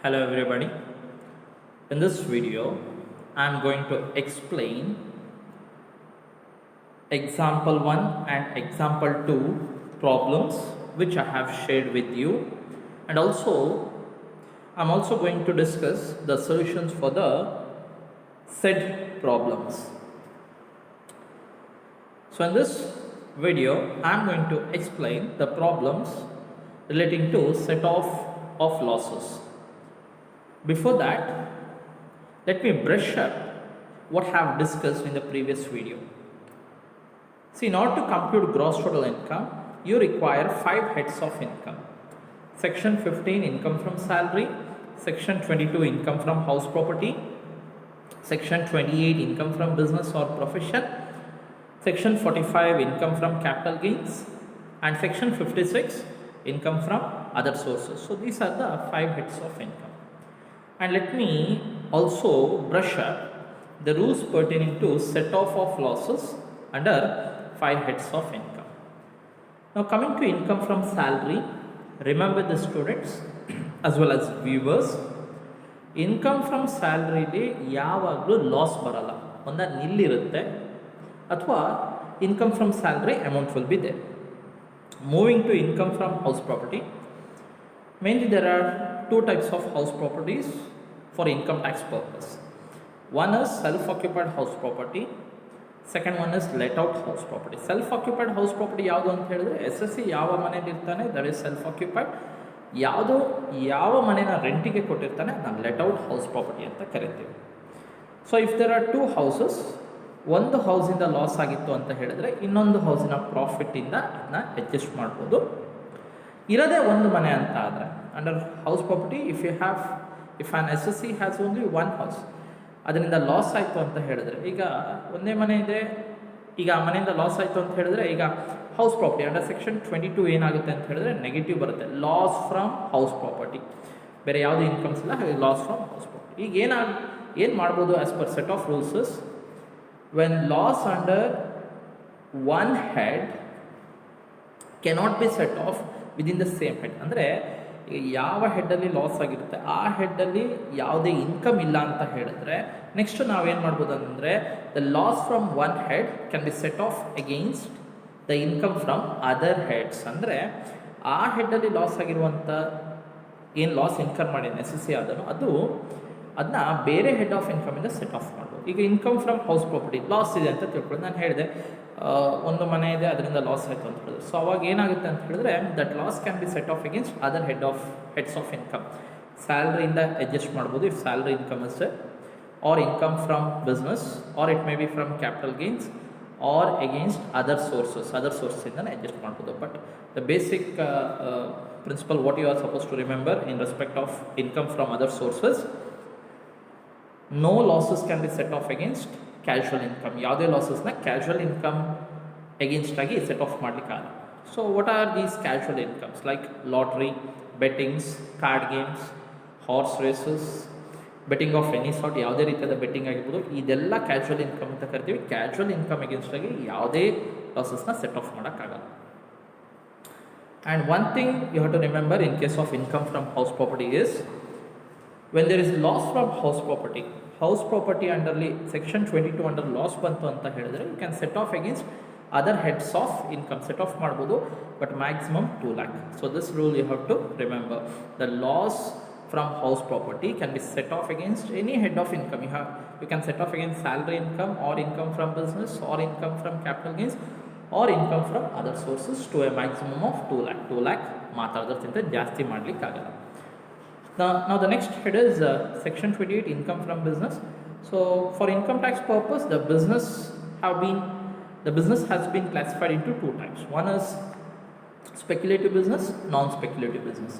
Hello everybody. In this video, I am going to explain example 1 and example 2 problems which I have shared with you, and also I am also going to discuss the solutions for the said problems. So in this video, I am going to explain the problems relating to set off of losses. Before that, let me brush up what I have discussed in the previous video. See, in order to compute gross total income, you require 5 heads of income. Section 15, income from salary. Section 22, income from house property. Section 28, income from business or profession. Section 45, income from capital gains. And Section 56, income from other sources. So these are the 5 heads of income. And let me also brush up the rules pertaining to set off of losses under 5 heads of income. Now coming to income from salary, remember the students as well as viewers, income from ಸ್ಯಾಲ್ರಿಲಿ ಯಾವಾಗಲೂ loss ಬರಲ್ಲ, ಒಂದು ನಿಲ್ಲಿರುತ್ತೆ ಅಥವಾ income from salary amount will be there. Moving to income from house property, mainly there are two types of house properties for income tax purpose. One is self-occupied house property. Second one is let-out house property. Self-occupied house property ಯಾವುದು ಅಂತ ಹೇಳಿದ್ರೆ SSC ಯಾವ ಮನೇಲಿ ಇರ್ತಾನೆ that is self-occupied. ಯಾವ ಮನೆನ ರೆಂಟಿಗೆ ಕೊಟ್ಟಿರ್ತಾನೆ ನಾನು ಲೆಟ್-ಔಟ್ ಹೌಸ್ ಪ್ರಾಪರ್ಟಿ ಅಂತ ಕರಿತೀವಿ. So if there are two houses, ಒಂದು ಹೌಸಿಂದ ಲಾಸ್ ಆಗಿತ್ತು ಅಂತ ಹೇಳಿದ್ರೆ ಇನ್ನೊಂದು ಹೌಸಿನ ಪ್ರಾಫಿಟ್ಟಿಂದ ಅದನ್ನ ಅಡ್ಜಸ್ಟ್ ಮಾಡ್ಬೋದು. ಇರೋದೇ ಒಂದು ಮನೆ ಅಂತ ಆದರೆ under house property if on SSC has only one house, ಅದರಿಂದ ಲಾಸ್ ಆಯಿತು ಅಂತ ಹೇಳಿದ್ರೆ, ಈಗ ಒಂದೇ ಮನೆ ಇದೆ, ಈಗ ಆ ಮನೆಯಿಂದ ಲಾಸ್ ಆಯಿತು ಅಂತ ಹೇಳಿದ್ರೆ ಈಗ ಹೌಸ್ ಪ್ರಾಪರ್ಟಿ ಅಂಡರ್ ಸೆಕ್ಷನ್ 22 ಏನಾಗುತ್ತೆ ಅಂತ ಹೇಳಿದ್ರೆ ನೆಗೆಟಿವ್ ಬರುತ್ತೆ, ಲಾಸ್ ಫ್ರಮ್ ಹೌಸ್ ಪ್ರಾಪರ್ಟಿ. ಬೇರೆ ಯಾವುದೇ ಇನ್ಕಮ್ಸ್ ಇಲ್ಲ, ಹಾಗೆ ಲಾಸ್ ಫ್ರಮ್ ಹೌಸ್ ಪ್ರಾಪರ್ಟಿ. ಈಗ ಏನು ಮಾಡ್ಬೋದು as per set off rules, when loss under one head cannot be set off within the same head. ಅಂದರೆ ಯಾವ ಹೆಡ್ಡಲ್ಲಿ ಲಾಸ್ ಆಗಿರುತ್ತೆ ಆ ಹೆಡ್ಡಲ್ಲಿ ಯಾವುದೇ ಇನ್ಕಮ್ ಇಲ್ಲ ಅಂತ ಹೇಳಿದ್ರೆ ನೆಕ್ಸ್ಟ್ ನಾವೇನು ಮಾಡ್ಬೋದು ಅಂದರೆ the loss from one head can be set off against the income from other heads. ಅಂದರೆ ಆ ಹೆಡ್ಡಲ್ಲಿ ಲಾಸ್ ಆಗಿರುವಂಥ ಏನು ಲಾಸ್ ಇನ್ಕಮ್ ಮಾಡಿ SSC ಆದನು ಅದನ್ನ ಬೇರೆ ಹೆಡ್ ಆಫ್ ಇನ್ಕಮಿಂದ ಸೆಟ್ ಆಫ್ ಮಾಡ್ಬೋದು. ಈಗ income from house property loss ಇದೆ ಅಂತ ತಿಳ್ಕೊಳ್ಳಿ, ನಾನು ಹೇಳಿದೆ ಒಂದು ಮನೆ ಇದೆ ಅದರಿಂದ ಲಾಸ್ ಆಯಿತು ಅಂತ ಹೇಳಿದ್ರೆ, ಸೊ ಅವಾಗ ಏನಾಗುತ್ತೆ ಅಂತ ಹೇಳಿದ್ರೆ that loss can be set off against other heads of income. ಸ್ಯಾಲ್ರಿಯಿಂದ ಅಡ್ಜಸ್ಟ್ ಮಾಡ್ಬೋದು if salary income is or income from business or it may be from capital gains or against other ಸೋರ್ಸಿಂದನೇ adjust ಮಾಡ್ಬೋದು. But the basic principle what you are suppose to remember in respect of income from other sources, no losses can be set off against casual income. ಯಾವುದೇ ಲಾಸಸ್ನ casual income against ಆಗಿ set off ಮಾಡಲಿಕ್ಕಾಗಲ್ಲ. So what are these casual incomes like lottery, bettings, card games, horse races, betting of any sort, ಯಾವುದೇ ರೀತಿಯಾದ betting ಆಗಿರ್ಬೋದು, ಇದೆಲ್ಲ casual income ಅಂತ ಕರಿತೀವಿ. ಕ್ಯಾಶುವಲ್ ಇನ್ಕಮ್ ಅಗೇನ್ಸ್ಟ್ ಆಗಿ ಯಾವುದೇ ಲಾಸಸ್ನ ಸೆಟ್ ಆಫ್ ಮಾಡೋಕ್ಕಾಗಲ್ಲ. And one thing you have to remember in case of income from house property is when there is loss from house property ಅಂಡರ್ಲಿ ಸೆಕ್ಷನ್ 22 ಅಂಡರ್ ಲಾಸ್ ಬಂತು ಅಂತ ಹೇಳಿದ್ರೆ you can set off against other heads of income set off ಮಾಡ್ಬೋದು, but maximum 2 lakh. So this rule you have to remember. The loss from house property can be set off against any head of income. You can set off against salary income or income from business or income from capital gains or income from other sources to a maximum of 2 lakh. 2 lakh ಮಾತಾಡೋದ್ರಿಂದ ಜಾಸ್ತಿ ಮಾಡಲಿಕ್ಕಾಗಲ್ಲ. Now the next head is section 28, income from business. So for income tax purpose the business has been classified into two types. One is speculative business, non-speculative business.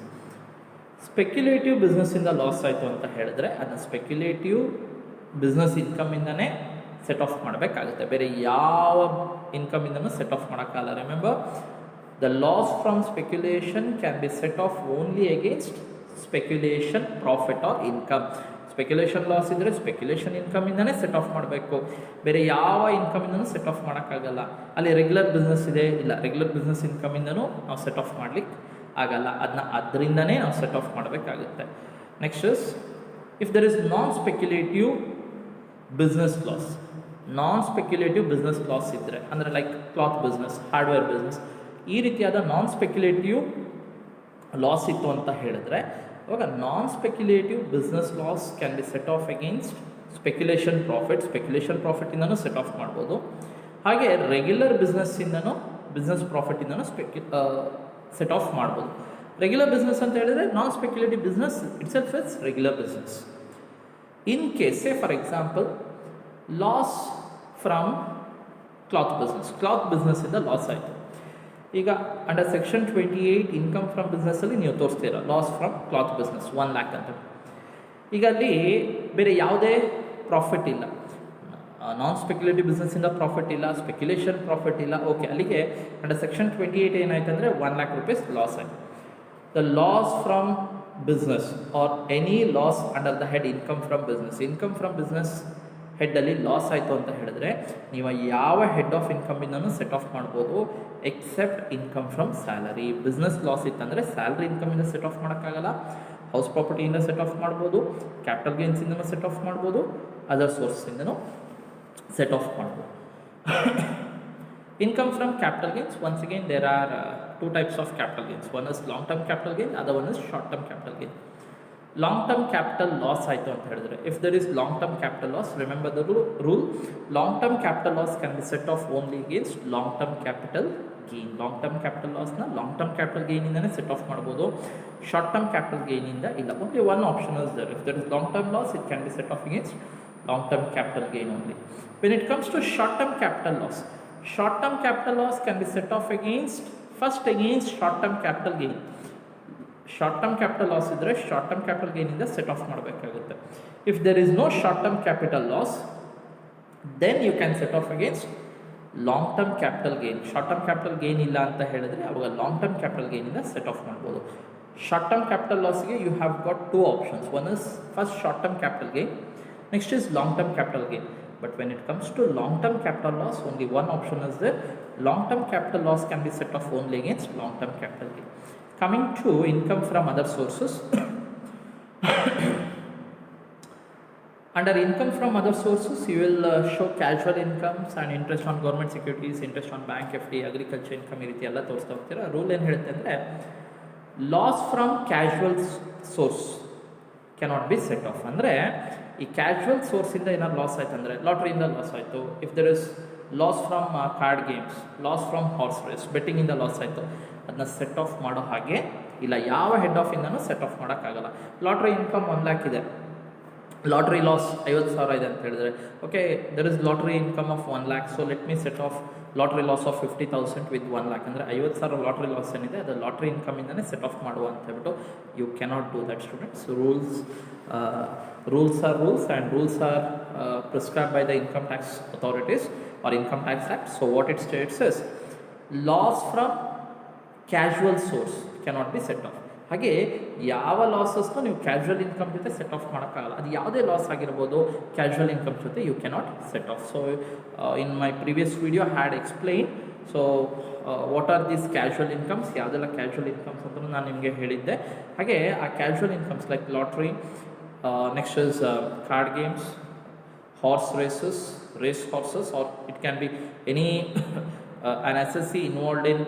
Speculative ಬಿಸ್ನೆಸ್ಸಿಂದ loss ಆಯಿತು ಅಂತ ಹೇಳಿದ್ರೆ ಅದನ್ನ speculative business ಇನ್ಕಮಿಂದನೇ set off ಮಾಡಬೇಕಾಗುತ್ತೆ, ಬೇರೆ ಯಾವ ಇನ್ಕಮಿಂದನೂ ಸೆಟ್ ಆಫ್ ಮಾಡೋಕ್ಕಾಗಲ್ಲ. Remember, the loss from speculation can be set off only against speculation profit or income. Speculation loss ಇದ್ದರೆ ಸ್ಪೆಕ್ಯುಲೇಷನ್ ಇನ್ಕಮಿಂದನೇ ಸೆಟ್ ಆಫ್ ಮಾಡಬೇಕು, ಬೇರೆ ಯಾವ ಇನ್ಕಮಿಂದನೂ ಸೆಟ್ ಆಫ್ ಮಾಡೋಕ್ಕಾಗಲ್ಲ. ಅಲ್ಲಿ ರೆಗ್ಯುಲರ್ ಬಿಸ್ನೆಸ್ ಇದೆ, ಇಲ್ಲ ರೆಗ್ಯುಲರ್ ಬಿಸ್ನೆಸ್ ಇನ್ಕಮಿಂದನೂ ನಾವು ಸೆಟ್ ಆಫ್ ಮಾಡಲಿಕ್ಕೆ ಆಗಲ್ಲ, ಅದರಿಂದನೇ ನಾವು ಸೆಟ್ ಆಫ್ ಮಾಡಬೇಕಾಗುತ್ತೆ. Next is, if there is non-speculative business loss. Non-speculative business loss ಇದ್ದರೆ ಅಂದರೆ like cloth business, hardware business, ಈ ರೀತಿಯಾದ ನಾನ್ ಸ್ಪೆಕ್ಯುಲೇಟಿವ್ ಲಾಸ್ ಇತ್ತು ಅಂತ ಹೇಳಿದ್ರೆ ಅವಾಗ non speculative business loss can be set off against speculation ಪ್ರಾಫಿಟಿಂದನೂ ಸೆಟ್ ಆಫ್ ಮಾಡ್ಬೋದು. ಹಾಗೆ ರೆಗ್ಯುಲರ್ ಬಿಸ್ನೆಸ್ ಪ್ರಾಫಿಟಿಂದನೂ ಸೆಟ್ ಆಫ್ ಮಾಡ್ಬೋದು. ರೆಗ್ಯುಲರ್ ಬಿಸ್ನೆಸ್ ಅಂತ ಹೇಳಿದ್ರೆ non speculative business itself is regular business. In case say for example loss from cloth ಬಿಸ್ನೆಸ್ಸಿಂದ loss ಆಯಿತು. ಈಗ ಅಂಡರ್ ಸೆಕ್ಷನ್ 28 ಇನ್ಕಮ್ ಫ್ರಮ್ ಬಿಸ್ನೆಸ್ಸಲ್ಲಿ ನೀವು ತೋರಿಸ್ತೀರ loss from cloth business 1 lakh ಅಂತ. ಈಗ ಅಲ್ಲಿ ಬೇರೆ ಯಾವುದೇ ಪ್ರಾಫಿಟ್ ಇಲ್ಲ, ನಾನ್ ಸ್ಪೆಕ್ಯುಲೇಟಿವ್ ಬಿಸ್ನೆಸ್ಸಿಂದ ಪ್ರಾಫಿಟ್ ಇಲ್ಲ, ಸ್ಪೆಕ್ಯುಲೇಷನ್ ಪ್ರಾಫಿಟ್ ಇಲ್ಲ. ಓಕೆ, ಅಲ್ಲಿಗೆ ಅಂಡರ್ ಸೆಕ್ಷನ್ 28 ಏನಾಯ್ತು ಅಂದರೆ 1 lakh rupees ಲಾಸ್ ಆಯಿತು. The loss from business or any loss under the head income from business ಹೆಡ್ಡಲ್ಲಿ ಲಾಸ್ ಆಯಿತು ಅಂತ ಹೇಳಿದ್ರೆ ನೀವು ಯಾವ ಹೆಡ್ ಆಫ್ ಇನ್ಕಮಿಂದನೂ ಸೆಟ್ ಆಫ್ ಮಾಡ್ಬೋದು except income from salary. Business loss ಇತ್ತಂದರೆ ಸ್ಯಾಲ್ರಿ ಇನ್ಕಮಿಂದ ಸೆಟ್ ಆಫ್ ಮಾಡೋಕ್ಕಾಗಲ್ಲ, ಹೌಸ್ ಪ್ರಾಪರ್ಟಿಯಿಂದ ಸೆಟ್ ಆಫ್ ಮಾಡ್ಬೋದು, ಕ್ಯಾಪಿಟಲ್ ಗೇನ್ಸಿಂದನೂ ಸೆಟ್ ಆಫ್ ಮಾಡ್ಬೋದು, ಅದರ್ ಸೋರ್ಸಿಂದನೂ ಸೆಟ್ ಆಫ್ ಮಾಡ್ಬೋದು. Income from capital gains, once again there are two types of capital gains. One is long term capital gain, other one is short term capital gain. Long term capital loss ಆಯಿತು ಅಂತ ಹೇಳಿದ್ರೆ, if there is long term capital loss, remember the rule, long term capital loss can be set off only against long term capital gain. Long term capital loss ನ long term capital gain ಇಂದನೇ set off ಮಾಡ್ಬೋದು, short term capital gain ಇಂದ ಇಲ್ಲ. Only one option is there. If there is long term loss, it can be set off against long term capital gain only. When it comes to short term capital loss can be set off against short term capital gain. Short term capital loss ಇದ್ದರೆ short term capital gain ಇಂದ set off ಮಾಡಬೇಕಾಗುತ್ತೆ. If there is no short term capital loss, then you can set off against long term capital gain. Short term capital gain ಇಲ್ಲ ಅಂತ ಹೇಳಿದ್ರೆ ಅವಾಗ long term capital gain ಇಂದ set off ಮಾಡ್ಬೋದು. Short term capital loss ಗೆ you have got two options. One is first short term capital gain, next is long term capital gain. But when it comes to long term capital loss, only one option is there. Long term capital loss can be set off only against long term capital gain. Coming to income from other sources. Under income from other sources, you will show casual incomes and interest on government securities, interest on bank FD, agriculture income ಈ ರೀತಿ ಎಲ್ಲ ತೋರಿಸ್ತಾ ಹೋಗ್ತೀರಾ. Rule ಏನು ಹೇಳುತ್ತೆ ಅಂದರೆ loss from casual source cannot be set off. ಅಂದರೆ ಈ ಕ್ಯಾಶುವಲ್ ಸೋರ್ಸಿಂದ ಏನಾದ್ರು ಲಾಸ್ ಆಯ್ತು ಅಂದರೆ ಲಾಟ್ರಿಯಿಂದ ಲಾಸ್ ಆಯಿತು, if there is loss from card games, loss from horse race, ಬೆಟ್ಟಿಂಗಿಂದ ಲಾಸ್ ಆಯಿತು, ಅದನ್ನ ಸೆಟ್ ಆಫ್ ಮಾಡೋ ಹಾಗೆ ಇಲ್ಲ, ಯಾವ ಹೆಡ್ ಆಫ್ ಇಂದನೂ ಸೆಟ್ ಆಫ್ ಮಾಡೋಕ್ಕಾಗಲ್ಲ. ಲಾಟ್ರಿ ಇನ್ಕಮ್ 1 lakh ಇದೆ, ಲಾಟ್ರಿ ಲಾಸ್ 50,000 ಇದೆ ಅಂತ ಹೇಳಿದ್ರೆ okay, there is lottery income of 1 lakh, so let me set of lottery loss of 50,000 with 1 lakh. ಅಂದರೆ 50,000 ಲಾಟ್ರಿ ಲಾಸ್ ಏನಿದೆ ಅದು ಲಾಟ್ರಿ ಇನ್ಕಮಿಂದನೇ ಸೆಟ್ ಆಫ್ ಮಾಡುವ ಅಂತ ಹೇಳ್ಬಿಟ್ಟು you cannot do that students. Rules are rules, and rules are prescribed by the income tax authorities or income tax act. So what it states is loss from casual source cannot be set off. ಹಾಗೆ ಯಾವ ಲಾಸಸ್ನು ನೀವು casual income ಜೊತೆ set off ಮಾಡೋಕ್ಕಾಗಲ್ಲ. ಅದು ಯಾವುದೇ loss ಆಗಿರ್ಬೋದು casual income ಜೊತೆ you cannot set off. So in my previous video had explain so what are these casual incomes, ಯಾವುದೆಲ್ಲ ಕ್ಯಾಶುವಲ್ ಇನ್ಕಮ್ಸ್ ಅಂತ ನಾನು ನಿಮಗೆ ಹೇಳಿದ್ದೆ. ಹಾಗೆ ಆ casual incomes like lottery, next is card games, horse races, race horses, or it can be any an SSC involved in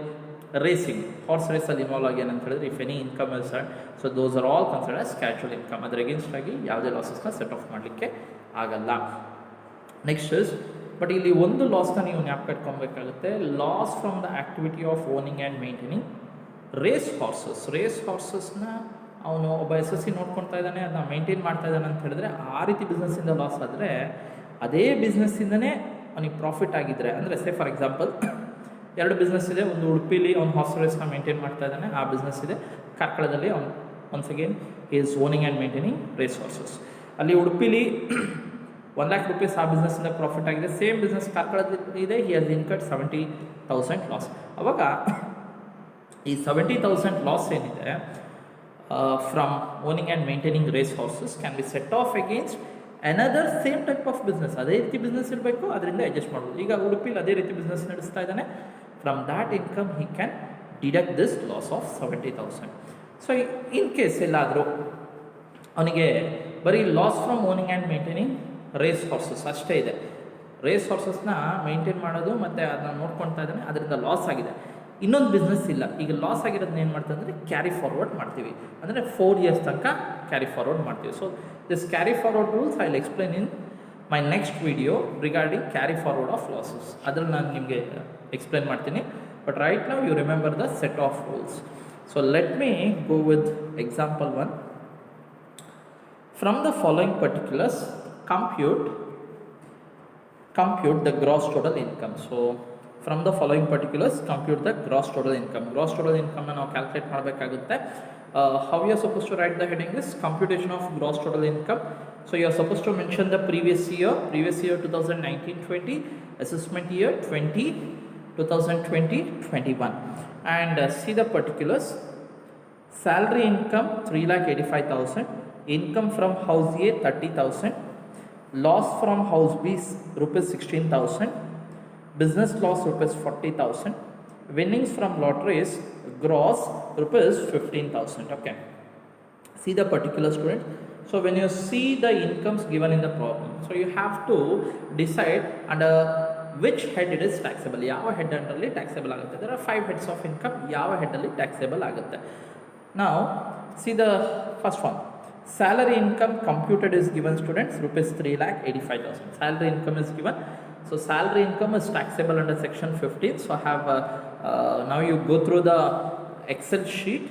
racing, horse race ಅಲ್ಲಿ involve ಆಗ್ಯಾನ ಅಂತ ಹೇಳಿದ್ರೆ if any income is earned, so those are all considered as casual income. ಅದರ against ಆಗಿ ಯಾವುದೇ ಲಾಸಸ್ನ set of ಮಾಡಲಿಕ್ಕೆ ಆಗಲ್ಲ. ನೆಕ್ಸ್ಟ್ ಇಸ್ ಬಟ್ ಇಲ್ಲಿ ಒಂದು ಲಾಸ್ನ ನೀವು ಜ್ಞಾಪಕ ಇಟ್ಕೊಬೇಕಾಗುತ್ತೆ, loss from the activity of owning and maintaining race ಹಾರ್ಸಸ್ನ ಅವನು ಒಬ್ಬ SSC ನೋಡ್ಕೊಳ್ತಾ ಇದ್ದಾನೆ, ಅದನ್ನ ಮೇಂಟೈನ್ ಮಾಡ್ತಾ ಇದ್ದಾನೆ ಅಂತ ಹೇಳಿದ್ರೆ ಆ ರೀತಿ ಬಿಸ್ನೆಸ್ಸಿಂದ ಲಾಸ್ ಆದರೆ ಅದೇ ಬಿಸ್ನೆಸ್ಸಿಂದನೇ ಅವನಿಗೆ ಪ್ರಾಫಿಟ್ ಆಗಿದ್ದರೆ, ಅಂದರೆ ಸೇ ಫಾರ್ ಎಕ್ಸಾಂಪಲ್ 2 ಬಿಸ್ನೆಸ್ ಇದೆ, ಒಂದು ಉಡುಪಿಲಿ ಅವ್ನು ಹಾರ್ಸ್ ರೇಸ್ನ ಮೇಂಟೈನ್ ಮಾಡ್ತಾ ಇದ್ದಾನೆ, ಆ ಬಿಸ್ನೆಸ್ ಇದೆ. ಕಾರ್ಕಳದಲ್ಲಿ ಅವ್ನು once again is owning and maintaining race horses. ಅಲ್ಲಿ ಉಡುಪಿಲಿ 1 lakh rupees ಆ ಬಿಸ್ನೆಸ್ಸಿಂದ ಪ್ರಾಫಿಟ್ ಆಗಿದೆ, ಸೇಮ್ ಬಿಸ್ನೆಸ್ ಕಾರ್ಕಳದಲ್ಲಿ ಇದೆ, ಹಿ ಹ್ಯಾಸ್ ಇನ್ಕರ್ಡ್ 70,000 ಲಾಸ್. ಅವಾಗ ಈ 70,000 ಲಾಸ್ ಏನಿದೆ from owning and maintaining race horses can be set off against another same type of business. ಅದೇ ರೀತಿ ಬಿಸ್ನೆಸ್ ಇರಬೇಕು, ಅದರಿಂದ ಅಡ್ಜಸ್ಟ್ ಮಾಡ್ಬೋದು. ಈಗ ಉಡುಪಿಲಿ ಅದೇ ರೀತಿ ಬಿಸ್ನೆಸ್ ನಡೆಸ್ತಾ ಇದ್ದಾನೆ, from that income he can deduct this loss of 70,000. So in case ಎಲ್ಲಾದರೂ ಅವನಿಗೆ ಬರೀ loss from owning and maintaining race horses ಅಷ್ಟೇ ಇದೆ. ರೇಸ್ ಹಾರ್ಸಸ್ನ ಮೇಂಟೈನ್ ಮಾಡೋದು ಮತ್ತು ಅದನ್ನ ನೋಡ್ಕೊಳ್ತಾ ಇದ್ದಾನೆ, ಅದರಿಂದ ಲಾಸ್ ಆಗಿದೆ. ಇನ್ನೊಂದು ಬಿಸ್ನೆಸ್ ಇಲ್ಲ. ಈಗ ಲಾಸ್ ಆಗಿರೋದನ್ನ ಏನು ಮಾಡ್ತೀವಿ ಅಂದರೆ ಕ್ಯಾರಿ ಫಾರ್ವರ್ಡ್ ಮಾಡ್ತೀವಿ, ಅಂದರೆ 4 years ತನಕ ಕ್ಯಾರಿ ಫಾರ್ವರ್ಡ್ ಮಾಡ್ತೀವಿ. So this carry forward rules I will explain in my next video regarding carry forward of losses. ಅದ್ರಲ್ಲಿ ನಾನು ನಿಮಗೆ ಎಕ್ಸ್ಪ್ಲೈನ್ ಮಾಡ್ತೀನಿ. But right now you remember the set of rules. So let me go with example 1. From the following particulars, compute the gross total income. So from the following particulars, compute the gross total income. Gross total income na ನಾವು calculate ಮಾಡಬೇಕಾಗುತ್ತೆ. How you are supposed to write the heading is computation of gross total income. So you are supposed to mention the previous year 2019-20, assessment year 2020-21, and see the particulars. Salary income 3,85,000, income from house A 30,000, loss from house B rupees 16,000, business loss rupees 40,000, winnings from lotteries gross rupees 15,000. Okay, see the particular student. So when you see the incomes given in the problem, so you have to decide under which head it is taxable. ಯಾವ head ಅಂಡರ್ಲಿ taxable ಆಗುತ್ತೆ. there are 5 heads of income. ಯಾವ ಹೆಡ್ಡಲ್ಲಿ taxable ಆಗುತ್ತೆ. Now see the first one. Salary income computed is given, students, rupees 3,85,000. Salary income is given. So salary income is taxable under section 15. So I have now you go through the Excel sheet.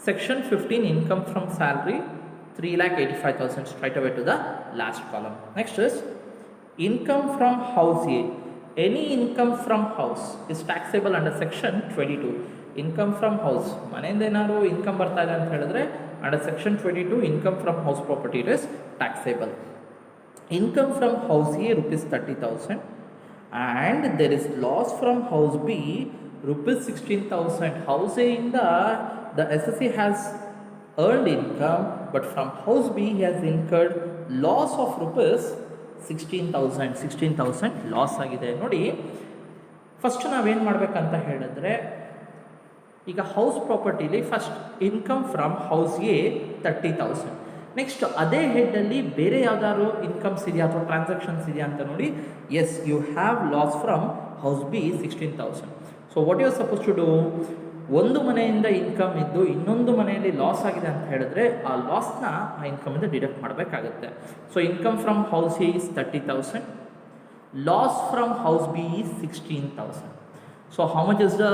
Section 15, income from salary 3,85,000, straight away to the last column. Next is income from house A. Any income from house is taxable under section 22. Income from house, ಮನೆಯಿಂದ ಏನಾದ್ರು income ಬರ್ತಾ ಇದೆ ಅಂತ ಹೇಳಿದ್ರೆ under section 22, income from house property is taxable. Income from house A rupees 30,000, and there is loss from house B rupees 16,000. House A in the SSC has earned income, but from house B he has incurred loss of rupees 16,000 loss ಆಗಿದೆ. ನೋಡಿ, first ನಾವೇನು ಮಾಡಬೇಕಂತ ಹೇಳಿದ್ರೆ, ಈಗ house ಪ್ರಾಪರ್ಟಿಲಿ first income from house a 30,000. Next ಅದೇ ಹೆಡ್ಡಲ್ಲಿ ಬೇರೆ ಯಾವ್ದಾದ್ರು ಇನ್ಕಮ್ಸ್ ಇದೆಯಾ ಅಥವಾ ಟ್ರಾನ್ಸಾಕ್ಷನ್ಸ್ ಇದೆಯಾ ಅಂತ ನೋಡಿ. Yes, you have loss from house B 16,000. So what you are suppose to do, ಒಂದು ಮನೆಯಿಂದ ಇನ್ಕಮ್ ಇದ್ದು ಇನ್ನೊಂದು ಮನೆಯಲ್ಲಿ ಲಾಸ್ ಆಗಿದೆ ಅಂತ ಹೇಳಿದ್ರೆ ಆ ಲಾಸ್ನ ಆ ಇನ್ಕಮಿಂದ ಡಿಡಕ್ಟ್ ಮಾಡಬೇಕಾಗುತ್ತೆ. So income from house A is 30,000, loss from house B is 16,000. So how much is the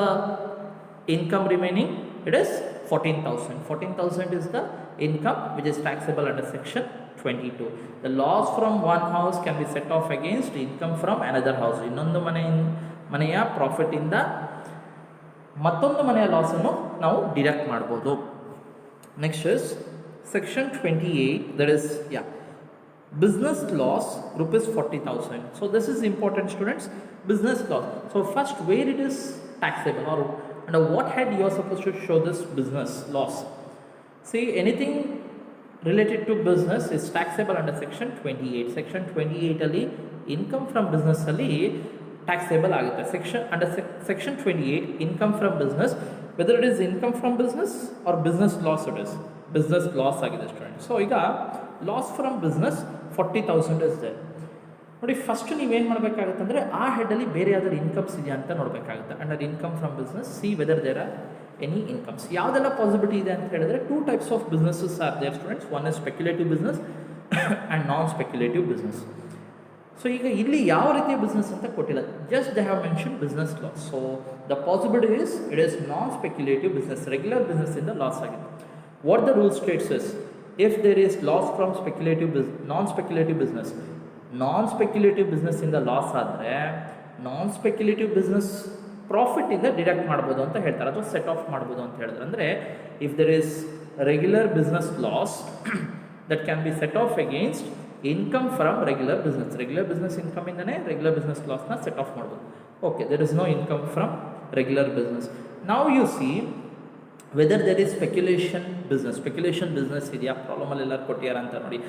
income remaining? It is 14,000. 14,000 is the income which is taxable under section 22. The loss from one house can be set off against income from another house. ಇನ್ನೊಂದು ಮನೆಯ profit ಇಂದ ಮತ್ತೊಂದು ಮನೆಯ loss ಅನ್ನು ನಾವು deduct ಮಾಡಬಹುದು. Next is section 28, that is business loss rupees 40,000. So this is important, students. Business loss. So first, where it is taxable, or under what head you are supposed to show this business loss? See, anything related to business is taxable under section 28. Section 28 ಅಲ್ಲಿ income from business ಅಲ್ಲಿ taxable ಆಗುತ್ತೆ. Under section 28, income from business, whether it is income from business or business loss, it is business loss ಆಗಿದೆ student. So ಈಗ loss from business 40,000 is there. ನೋಡಿ, first ನೀವೇನು ಮಾಡಬೇಕಾಗುತ್ತೆ ಅಂದರೆ ಆ ಹೆಡ್ಡಲ್ಲಿ ಬೇರೆ ಯಾವ್ದಾದ್ರು ಇನ್ಕಮ್ಸ್ ಇದೆಯಾ ಅಂತ ನೋಡಬೇಕಾಗುತ್ತೆ. Under income from business, see whether there are any incomes. ಯಾವುದೆಲ್ಲ ಪಾಸಿಬಿಲಿಟಿ ಇದೆ ಅಂತ ಹೇಳಿದ್ರೆ 2 types of businesses are there students. One is speculative business and non speculative business. So ಈಗ ಇಲ್ಲಿ ಯಾವ ರೀತಿಯ ಬಿಸ್ನೆಸ್ ಅಂತ ಕೊಟ್ಟಿಲ್ಲ, just they have mention business loss. So the possibility is it is non speculative business, regular ಬಿಸ್ನೆಸ್ಸಿಂದ loss ಆಗಿದೆ. What the rule states is, if there is loss from non speculative business, non speculative ಬಿಸ್ನೆಸ್ಸಿಂದ loss ಆದರೆ non speculative business ಪ್ರಾಫಿಟ್ಟಿಂದ deduct ಮಾಡ್ಬೋದು ಅಂತ ಹೇಳ್ತಾರೆ, ಅಥವಾ set off ಮಾಡ್ಬೋದು ಅಂತ ಹೇಳಿದ್ರೆ. ಅಂದರೆ if there is regular business loss that can be set off against income from regular business ಇನ್ಕಮಿಂದನೇ ರೆಗ್ಯುಲರ್ ಬಿಸ್ನೆಸ್ ಲಾಸ್ನ ಸೆಟ್ ಆಫ್ ಮಾಡ್ಬೋದು. Okay, there is no income from regular business. ನಾವು you see whether there is speculation business ಇದೆಯಾ, ಪ್ರಾಬ್ಲಮಲ್ಲಿ ಎಲ್ಲರೂ ಕೊಟ್ಟಿಯಾರ ಅಂತ ನೋಡಿ.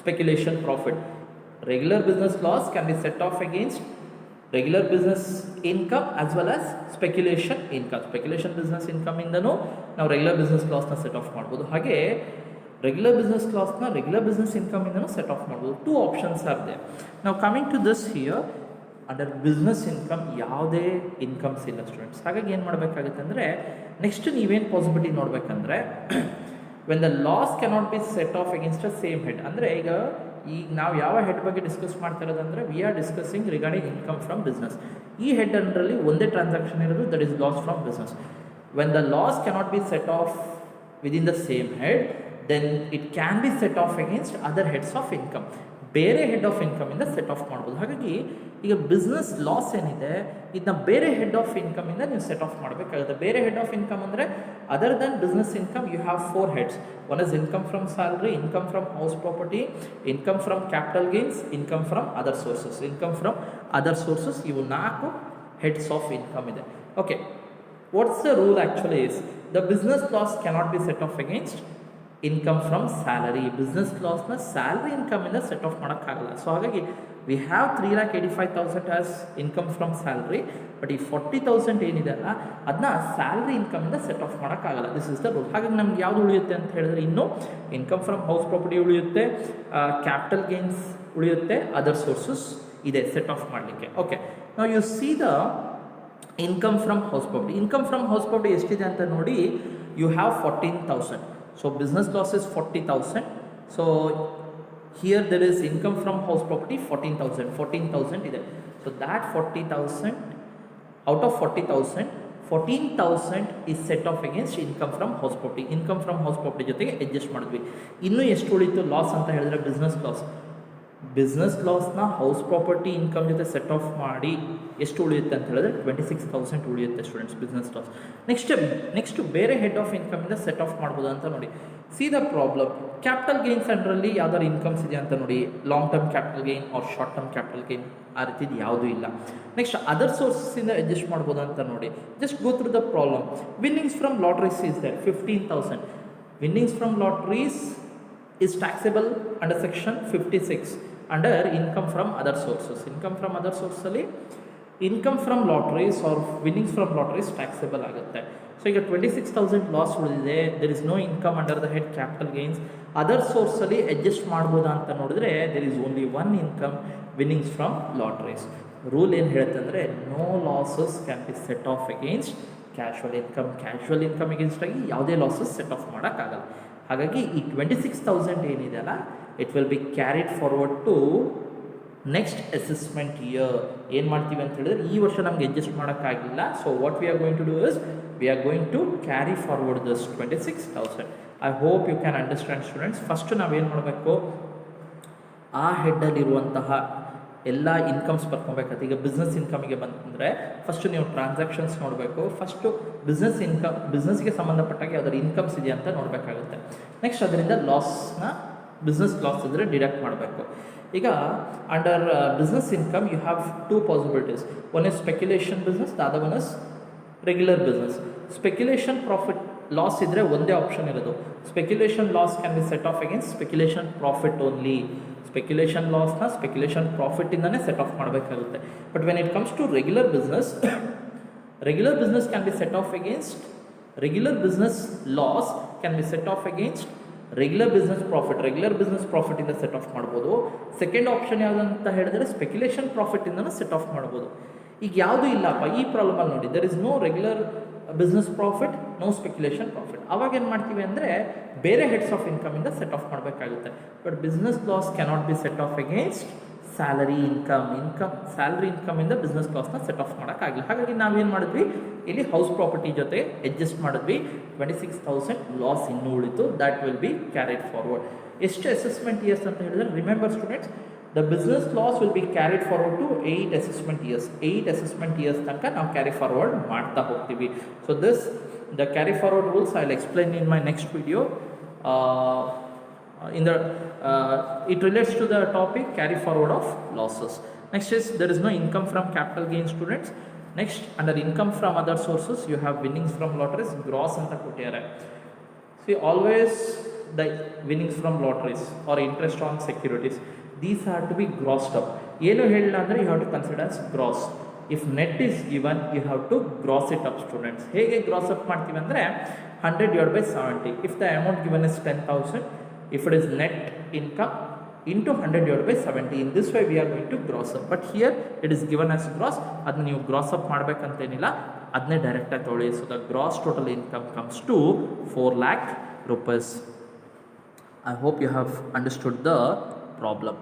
Speculation profit, regular business loss can be set off against regular business income as well as speculation income. Speculation business income ಇಂದನೂ ನಾವು regular business ಲಾಸ್ನ ಸೆಟ್ ಆಫ್ ಮಾಡ್ಬೋದು. ಹಾಗೆ ರೆಗ್ಯುಲರ್ ಬಿಸ್ನೆಸ್ ಕ್ಲಾಸ್ನ ರೆಗ್ಯುಲರ್ ಬಿಸ್ನೆಸ್ ಇನ್ಕಮಿಂದನೂ ಸೆಟ್ ಆಫ್ ಮಾಡ್ಬೋದು. 2 options are they. ನಾವು coming to this here, under business income ಯಾವುದೇ ಇನ್ಕಮ್ಸ್ ಇಲ್ಲ ಸ್ಟೂಡೆಂಟ್ಸ್. ಹಾಗಾಗಿ ಏನು ಮಾಡಬೇಕಾಗುತ್ತೆ ಅಂದರೆ, ನೆಕ್ಸ್ಟ್ ನೀವೇನು ಪಾಸಿಬಿಲಿಟಿ ನೋಡಬೇಕಂದ್ರೆ, when the loss cannot be set off against a same head. ಅಂದರೆ ಈಗ ನಾವು ಯಾವ ಹೆಡ್ ಬಗ್ಗೆ ಡಿಸ್ಕಸ್ ಮಾಡ್ತಾ ಇರೋದಂದರೆ, we are discussing regarding income from business. ಈ ಹೆಡ್ ಅಂಡರಲ್ಲಿ ಒಂದೇ ಟ್ರಾನ್ಸಾಕ್ಷನ್ ಇರೋದು, that is loss from business. When the loss cannot be set off within the same head, then it can be set off against other heads of income. ಬೇರೆ head of ಇನ್ಕಮಿಂದ set off ಮಾಡ್ಬೋದು. ಹಾಗಾಗಿ ಈಗ business loss ಏನಿದೆ, ಇದನ್ನ ಬೇರೆ head of ಇನ್ಕಮಿಂದ ನೀವು set off ಮಾಡಬೇಕಾಗುತ್ತೆ. ಬೇರೆ ಹೆಡ್ ಆಫ್ ಇನ್ಕಮ್ ಅಂದರೆ, other than business income you have 4 heads. One is income from salary, income from house property, income from capital gains, income from other sources. Income from other sources, ಇವು 4 heads of income ಇದೆ. Okay, what's the rule actually is, the business loss cannot be set off against income from salary. Business ಲಾಸ್ನ salary ಇನ್ಕಮಿಂದ set off ಮಾಡೋಕ್ಕಾಗಲ್ಲ. So ಹಾಗಾಗಿ we have 3,85,000 as income from salary, but ಈ 40,000 ಏನಿದೆ ಅಲ್ಲ, ಅದನ್ನ salary ಇನ್ಕಮಿಂದ ಸೆಟ್ ಆಫ್ ಮಾಡೋಕ್ಕಾಗಲ್ಲ. This is the rule. ಹಾಗಾಗಿ ನಮ್ಗೆ ಯಾವುದು ಉಳಿಯುತ್ತೆ ಅಂತ ಹೇಳಿದ್ರೆ, ಇನ್ನು ಇನ್ಕಮ್ ಫ್ರಮ್ ಹೌಸ್ ಪ್ರಾಪರ್ಟಿ ಉಳಿಯುತ್ತೆ, ಕ್ಯಾಪಿಟಲ್ ಗೇನ್ಸ್ ಉಳಿಯುತ್ತೆ, ಅದರ್ ಸೋರ್ಸಸ್ ಇದೆ ಸೆಟ್ ಆಫ್ ಮಾಡಲಿಕ್ಕೆ. ಓಕೆ, ನಾವು you C the income from house property. Income from house property ಎಷ್ಟಿದೆ ಅಂತ ನೋಡಿ, you have 14,000. So business loss is 40,000. So here there is income from house property 14,000 ಇದೆ. So that 40,000, out of 40,000, 14,000 is set off against income from house property. Income from house property ಜೊತೆಗೆ adjust ಮಾಡಿದ್ವಿ. ಇನ್ನು ಎಷ್ಟು ಉಳಿತು loss ಅಂತ ಹೇಳಿದ್ರೆ, business ಲಾಸ್ನ house property income ಜೊತೆ ಸೆಟ್ ಆಫ್ ಮಾಡಿ ಎಷ್ಟು ಉಳಿಯುತ್ತೆ ಅಂತ ಹೇಳಿದ್ರೆ 26,000 ಉಳಿಯುತ್ತೆ ಸ್ಟೂಡೆಂಟ್ಸ್, ಬಿಸ್ನೆಸ್ ಲಾಸ್. ನೆಕ್ಸ್ಟ್ ಬೇರೆ ಹೆಡ್ ಆಫ್ ಇನ್ಕಮಿಂದ ಸೆಟ್ ಆಫ್ ಮಾಡ್ಬೋದು ಅಂತ ನೋಡಿ. See the problem, capital gains ಅಂಡರಲ್ಲಿ ಯಾವ್ದಾದ್ರು ಇನ್ಕಮ್ಸ್ ಇದೆ ಅಂತ ನೋಡಿ. Long term capital gain or short term capital gain ಆ ರೀತಿದು ಯಾವುದೂ ಇಲ್ಲ. ನೆಕ್ಸ್ಟ್ ಅದರ್ ಸೋರ್ಸಸ್ಸಿಂದ ಅಡ್ಜಸ್ಟ್ ಮಾಡ್ಬೋದು ಅಂತ ನೋಡಿ. Just go through the problem. Winnings from lotteries is there 15,000. Winnings from lotteries is taxable under section 56 under income from other sources. Income from other sources ಅಲ್ಲಿ income from lotteries or winnings from lotteries taxable ಆಗುತ್ತೆ. So ಈಗ 26,000 loss ಉಳಿದಿದೆ. there is no income under the head capital gains. Other ಸೋರ್ಸಲ್ಲಿ adjust ಮಾಡ್ಬೋದಾ ಅಂತ ನೋಡಿದ್ರೆ, there is only one income, winnings from lotteries. Rule ಏನು ಹೇಳುತ್ತೆ ಅಂದರೆ, no losses can be set off against casual income. Casual income against ಆಗಿ ಯಾವುದೇ losses set off ಮಾಡೋಕ್ಕಾಗಲ್ಲ. ಹಾಗಾಗಿ ಈ 26,000 ಏನಿದೆ ಅಲ್ಲ, it will be carried forward to next assessment year. ಏನು ಮಾಡ್ತೀವಿ ಅಂತ ಹೇಳಿದ್ರೆ, ಈ ವರ್ಷ ನಮ್ಗೆ ಅಡ್ಜಸ್ಟ್ ಮಾಡೋಕ್ಕಾಗಿಲ್ಲ. So what we are going to do is, we are going to carry forward this 26,000. I hope you can understand students. First ನಾವೇನು ಮಾಡಬೇಕು, ಆ ಹೆಡ್ಡಲ್ಲಿರುವಂತಹ ಎಲ್ಲ ಇನ್ಕಮ್ಸ್ ಬರ್ಕೊಬೇಕಾಗುತ್ತೆ. ಈಗ ಬಿಸ್ನೆಸ್ ಇನ್ಕಮಿಗೆ ಬಂದರೆ ಫಸ್ಟು ನೀವು ಟ್ರಾನ್ಸಾಕ್ಷನ್ಸ್ ನೋಡಬೇಕು. ಫಸ್ಟು ಬಿಸ್ನೆಸ್ಗೆ ಸಂಬಂಧಪಟ್ಟಾಗ ಯಾವ್ದಾದ್ರು ಇನ್ಕಮ್ಸ್ ಇದೆಯಾ ಅಂತ ನೋಡಬೇಕಾಗುತ್ತೆ. ನೆಕ್ಸ್ಟ್ ಅದರಿಂದ ಲಾಸ್ನ, ಬಿಸ್ನೆಸ್ ಲಾಸ್ ಇದ್ದರೆ ಡಿಡಕ್ಟ್ ಮಾಡಬೇಕು. ಈಗ under business income you have 2 possibilities. One is speculation business, the other one is regular business. Speculation profit loss ಇದ್ದರೆ ಒಂದೇ ಆಪ್ಷನ್ ಇರೋದು, speculation loss can be set off against speculation profit only. Speculation ಲಾಸ್ನ speculation ಪ್ರಾಫಿಟ್ಟಿಂದನೇ set off ಮಾಡಬೇಕಾಗುತ್ತೆ. But when it comes to regular business can be set off against, regular business loss can be set off against regular business profit. Regular business ಪ್ರಾಫಿಟ್ಟಿಂದ set off ಮಾಡ್ಬೋದು. Second option ಯಾವುದು ಅಂತ ಹೇಳಿದ್ರೆ, speculation ಪ್ರಾಫಿಟ್ಟಿಂದನೂ set off ಮಾಡ್ಬೋದು. ಈಗ ಯಾವುದೂ ಇಲ್ಲಪ್ಪ ಈ ಪ್ರಾಬ್ಲಮಲ್ಲಿ ನೋಡಿ, there is no regular business profit, no speculation profit. ಅವಾಗ ಏನು ಮಾಡ್ತೀವಿ ಅಂದರೆ, ಬೇರೆ ಹೆಡ್ಸ್ ಆಫ್ ಇನ್ಕಮಿಂದ ಸೆಟ್ ಆಫ್ ಮಾಡಬೇಕಾಗುತ್ತೆ. But business loss cannot be set off against salary salary ಇನ್ಕಮಿಂದ ಬಿಸ್ನೆಸ್ ಲಾಸ್ನ ಸೆಟ್ ಆಫ್ ಮಾಡೋಕ್ಕಾಗಲ್ಲ. ಹಾಗಾಗಿ ನಾವೇನು ಮಾಡಿದ್ವಿ, ಇಲ್ಲಿ ಹೌಸ್ ಪ್ರಾಪರ್ಟಿ ಜೊತೆ ಅಡ್ಜಸ್ಟ್ ಮಾಡಿದ್ವಿ. 26,000 ಲಾಸ್ ಇನ್ನೂ ಉಳಿತು, that will be carried forward. ಎಷ್ಟು ಅಸೆಸ್ಮೆಂಟ್ ಇಯರ್ಸ್ ಅಂತ ಹೇಳಿದ್ರೆ, remember students, the business loss will be carried forward to 8 assessment years. 8 assessment years ತನಕ ನಾವು ಕ್ಯಾರಿ ಫಾರ್ವರ್ಡ್ ಮಾಡ್ತಾ ಹೋಗ್ತೀವಿ. So the carry forward rules I will explain in my next video. It relates to the topic carry forward of losses. Next is, there is no income from capital gain students. Next, under income from other sources you have winnings from lotteries, gross anta kottiyare. See, always the winnings from lotteries or interest on securities, these are to be grossed up. ಏನು ಹೇಳಿಲ್ಲ ಅಂದರೆ, you have to consider as gross. If net is given, you have to gross it up students. ಹೇಗೆ gross up ಮಾಡ್ತೀವಿ ಅಂದರೆ, 100 divided by 70. If the amount given is 10,000, if it is net income into 100 divided by 70. In this way we are going to gross up, but here it is given as gross. ಅದನ್ನ ನೀವು gross up ಮಾಡಬೇಕಂತೇನಿಲ್ಲ, ಅದನ್ನೇ direct ಆಗಿ ತೊಗೊಳ್ಳಿ. So the gross total income comes to 4 lakh rupees. I hope you have understood the problem.